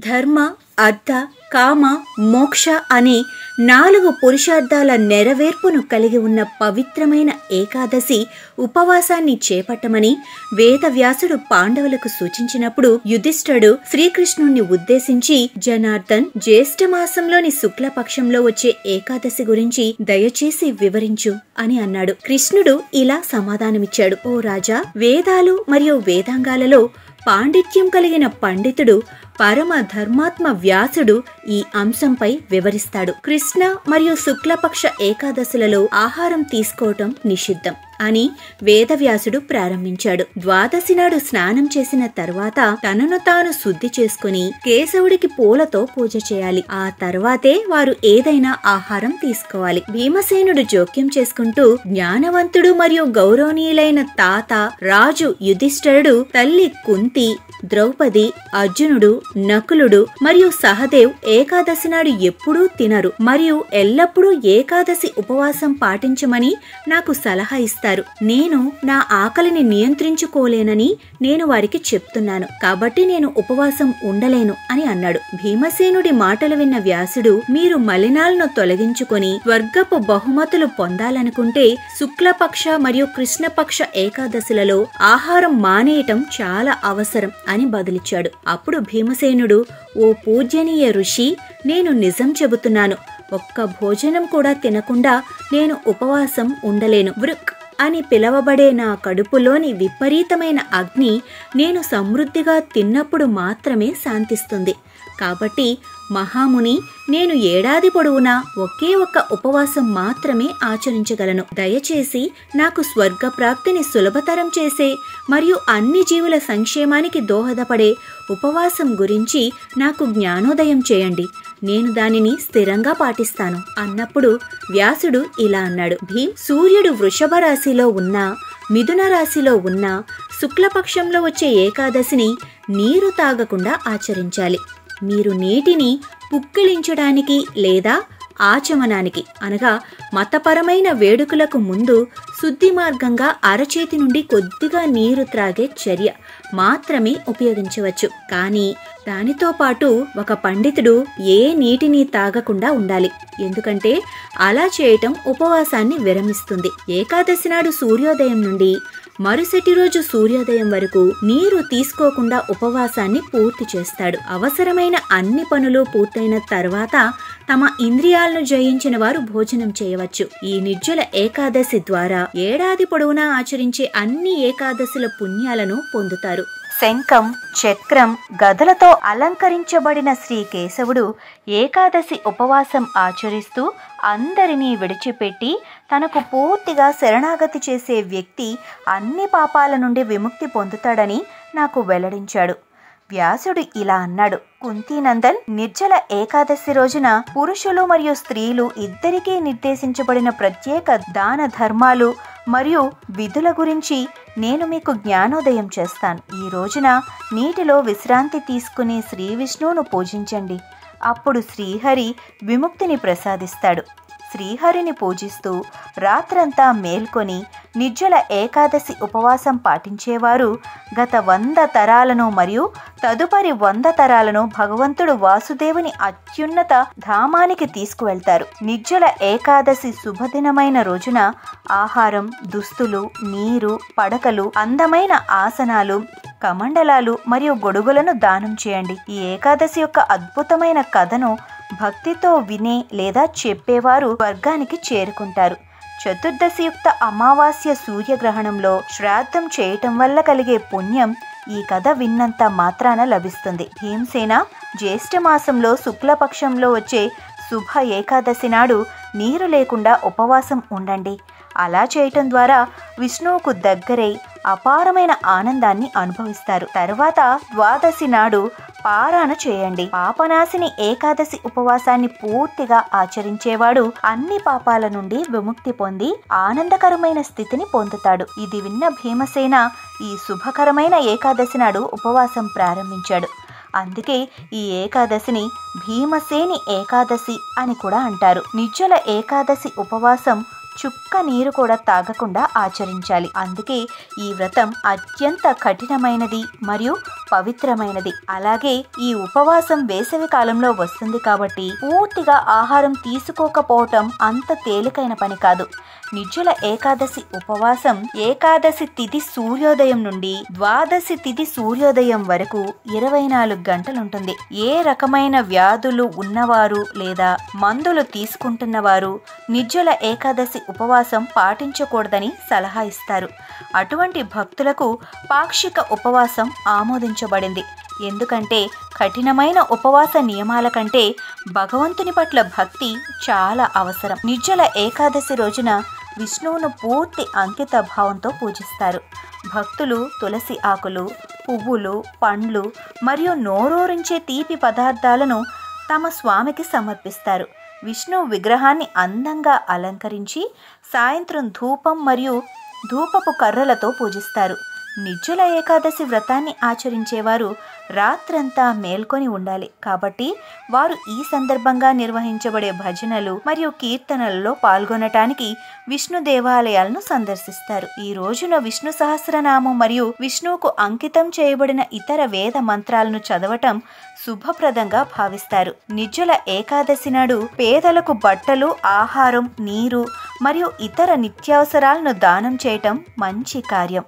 ధర్మ, అర్థ, కామ, మోక్ష అనే 4 పురుషార్థాల నెరవేర్పును కలిగి ఉన్న పవిత్రమైన ఏకాదశి ఉపవాసాన్ని చేపట్టమని వేదవ్యాసుడు పాండవులకు సూచించినప్పుడు యుధిష్ఠుడు శ్రీకృష్ణుణ్ణి ఉద్దేశించి, జనార్దన్, జ్యేష్ఠమాసంలోని శుక్లపక్షంలో వచ్చే ఏకాదశి గురించి దయచేసి వివరించు అని అన్నాడు. కృష్ణుడు ఇలా సమాధానమిచ్చాడు: ఓ రాజా, వేదాలు మరియు వేదాంగాలలో పాండిత్యం కలిగిన పండితుడు పరమ ధర్మాత్మ వ్యాసుడు ఈ అంశంపై వివరిస్తాడు. కృష్ణ మరియు శుక్లపక్ష ఏకాదశులలో ఆహారం తీసుకోవటం నిషిద్ధం అని వేదవ్యాసుడు ప్రారంభించాడు. ద్వాదశి నాడు స్నానం చేసిన తర్వాత తనను తాను శుద్ధి చేసుకుని కేశవుడికి పూలతో పూజ చేయాలి. ఆ తర్వాతే వారు ఏదైనా ఆహారం తీసుకోవాలి. భీమసేనుడు జోక్యం చేసుకుంటూ, జ్ఞానవంతుడు మరియు గౌరవనీయులైన తాత రాజు యుధిష్ఠిరుడు, తల్లి కుంతి, ద్రౌపది, అర్జునుడు, నకులుడు మరియు సహదేవ్ ఏకాదశి నాడు ఎప్పుడూ తినరు మరియు ఎల్లప్పుడూ ఏకాదశి ఉపవాసం పాటించమని నాకు సలహా ఇస్తారు. నేను నా ఆకలిని నియంత్రించుకోలేనని నేను వారికి చెప్తున్నాను, కాబట్టి నేను ఉపవాసం ఉండలేను అని అన్నాడు. భీమసేనుడి మాటలు విన్న వ్యాసుడు, మీరు మలినాలను తొలగించుకొని స్వర్గపు బహుమతులు పొందాలనుకుంటే శుక్లపక్ష మరియు కృష్ణపక్ష ఏకాదశులలో ఆహారం మానేయటం చాలా అవసరం అని బదులిచ్చాడు. అప్పుడు భీమసేనుడు, ఓ పూజ్యనీయ ఋషి, నేను నిజం చెబుతున్నాను. ఒక్క భోజనం కూడా తినకుండా నేను ఉపవాసం ఉండలేను. వృక్ అని పిలవబడే నా కడుపులోని విపరీతమైన అగ్ని నేను సమృద్ధిగా తిన్నప్పుడు మాత్రమే శాంతిస్తుంది. కాబట్టి మహాముని, నేను ఏడాది పొడవునా ఒకే ఒక్క ఉపవాసం మాత్రమే ఆచరించగలను. దయచేసి నాకు స్వర్గప్రాప్తిని సులభతరం చేసే మరియు అన్ని జీవుల సంక్షేమానికి దోహదపడే ఉపవాసం గురించి నాకు జ్ఞానోదయం చేయండి. నేను దానిని స్థిరంగా పాటిస్తాను అన్నప్పుడు వ్యాసుడు ఇలా అన్నాడు: సూర్యుడు వృషభ రాశిలో ఉన్నా, మిథున రాశిలో ఉన్నా శుక్లపక్షంలో వచ్చే ఏకాదశిని నీరు తాగకుండా ఆచరించాలి. మీరు నీటిని పుక్కిలించడానికి లేదా ఆచమనానికి అనగా మతపరమైన వేడుకలకు ముందు శుద్ధి మార్గంగా అరచేతి నుండి కొద్దిగా నీరు త్రాగే చర్య మాత్రమే ఉపయోగించవచ్చు. కానీ దానితో పాటు ఒక పండితుడు ఏ నీటిని తాగకుండా ఉండాలి, ఎందుకంటే అలా చేయటం ఉపవాసాన్ని విరమిస్తుంది. ఏకాదశి నాడు సూర్యోదయం నుండి మరుసటి రోజు సూర్యోదయం వరకు నీరు తీసుకోకుండా ఉపవాసాన్ని పూర్తి చేస్తాడు. అవసరమైన అన్ని పనులు పూర్తయిన తర్వాత తమ ఇంద్రియాలను జయించిన వారు భోజనం చేయవచ్చు. ఈ నిర్జల ఏకాదశి ద్వారా ఏడాది పొడవునా ఆచరించే అన్ని ఏకాదశుల పుణ్యాలను పొందుతారు. శంఖం, చక్రం, గదలతో అలంకరించబడిన శ్రీ కేశవుడు ఏకాదశి ఉపవాసం ఆచరిస్తూ అందరినీ విడిచిపెట్టి తనకు పూర్తిగా శరణాగతి చేసే వ్యక్తి అన్ని పాపాల నుండి విముక్తి పొందుతాడని నాకు వెల్లడించాడు. వ్యాసుడు ఇలా అన్నాడు: కుంతీనందన్, నిర్జల ఏకాదశి రోజున పురుషులు మరియు స్త్రీలు ఇద్దరికీ నిర్దేశించబడిన ప్రత్యేక దాన ధర్మాలు మరియు విధుల గురించి నేను మీకు జ్ఞానోదయం చేస్తాను. ఈ రోజున నీటిలో విశ్రాంతి తీసుకునే శ్రీ విష్ణువును పూజించండి. అప్పుడు శ్రీహరి విముక్తిని ప్రసాదిస్తాడు. శ్రీహరిని పూజిస్తూ రాత్రంతా మేల్కొని నిర్జల ఏకాదశి ఉపవాసం పాటించేవారు గత 100 తరాలను మరియు తదుపరి 100 తరాలను భగవంతుడు వాసుదేవుని అత్యున్నత ధామానికి తీసుకువెళ్తారు. నిర్జల ఏకాదశి శుభదినమైన రోజున ఆహారం, దుస్తులు, నీరు, పడకలు, అందమైన ఆసనాలు, కమండలాలు మరియు గొడుగులను దానం చేయండి. ఈ ఏకాదశి యొక్క అద్భుతమైన కథను భక్తితో వినే లేదా చెప్పేవారు స్వర్గానికి చేరుకుంటారు. చతుర్దశియుక్త అమావాస్య సూర్యగ్రహణంలో శ్రాద్ధం చేయటం వల్ల కలిగే పుణ్యం ఈ కథ విన్నంత మాత్రాన లభిస్తుంది. భీమసేన, జ్యేష్ఠమాసంలో శుక్లపక్షంలో వచ్చే శుభ ఏకాదశి నాడు నీరు లేకుండా ఉపవాసం ఉండండి. అలా చేయటం ద్వారా విష్ణువుకు దగ్గరై అపారమైన ఆనందాన్ని అనుభవిస్తారు. తర్వాత ద్వాదశి నాడు పారాయణ చేయండి. పాపనాశిని ఏకాదశి ఉపవాసాన్ని పూర్తిగా ఆచరించేవాడు అన్ని పాపాల నుండి విముక్తి పొంది ఆనందకరమైన స్థితిని పొందుతాడు. ఇది విన్న భీమసేన ఈ శుభకరమైన ఏకాదశి నాడు ఉపవాసం ప్రారంభించాడు. అందుకే ఈ ఏకాదశిని భీమసేని ఏకాదశి అని కూడా అంటారు. నిర్జల ఏకాదశి ఉపవాసం చుక్క నీరు కూడా తాగకుండా ఆచరించాలి. అందుకే ఈ వ్రతం అత్యంత కఠినమైనది మరియు పవిత్రమైనది. అలాగే ఈ ఉపవాసం వేసవి కాలంలో వస్తుంది కాబట్టి పూర్తిగా ఆహారం తీసుకోకపోవటం అంత తేలికైన పని కాదు. నిర్జల ఏకాదశి ఉపవాసం ఏకాదశి తిథి సూర్యోదయం నుండి ద్వాదశి తిథి సూర్యోదయం వరకు 24 గంటలుంటుంది. ఏ రకమైన వ్యాధులు ఉన్నవారు లేదా మందులు తీసుకుంటున్నవారు నిర్జల ఏకాదశి ఉపవాసం పాటించకూడదని సలహా ఇస్తారు. అటువంటి భక్తులకు పాక్షిక ఉపవాసం ఆమోదించబడింది. ఎందుకంటే కఠినమైన ఉపవాస నియమాల కంటే భగవంతుని పట్ల భక్తి చాలా అవసరం. నిర్జల ఏకాదశి రోజున విష్ణువును పూర్తి అంకిత భావంతో పూజిస్తారు. భక్తులు తులసి ఆకులు, పువ్వులు, పండ్లు మరియు నోరూరించే తీపి పదార్థాలను తమ స్వామికి సమర్పిస్తారు. విష్ణు విగ్రహాన్ని అందంగా అలంకరించి సాయంత్రం ధూపం మరియు ధూపపు కర్రలతో పూజిస్తారు. నిర్జల ఏకాదశి వ్రతాన్ని ఆచరించేవారు రాత్రంతా మేల్కొని ఉండాలి. కాబట్టి వారు ఈ సందర్భంగా నిర్వహించబడే భజనలు మరియు కీర్తనలలో పాల్గొనటానికి విష్ణు దేవాలయాలను సందర్శిస్తారు. ఈ రోజున విష్ణు సహస్రనామం మరియు విష్ణువుకు అంకితం చేయబడిన ఇతర వేద మంత్రాలను చదవటం శుభప్రదంగా భావిస్తారు. నిర్జల ఏకాదశి నాడు పేదలకు బట్టలు, ఆహారం, నీరు మరియు ఇతర నిత్యావసరాలను దానం చేయటం మంచి కార్యం.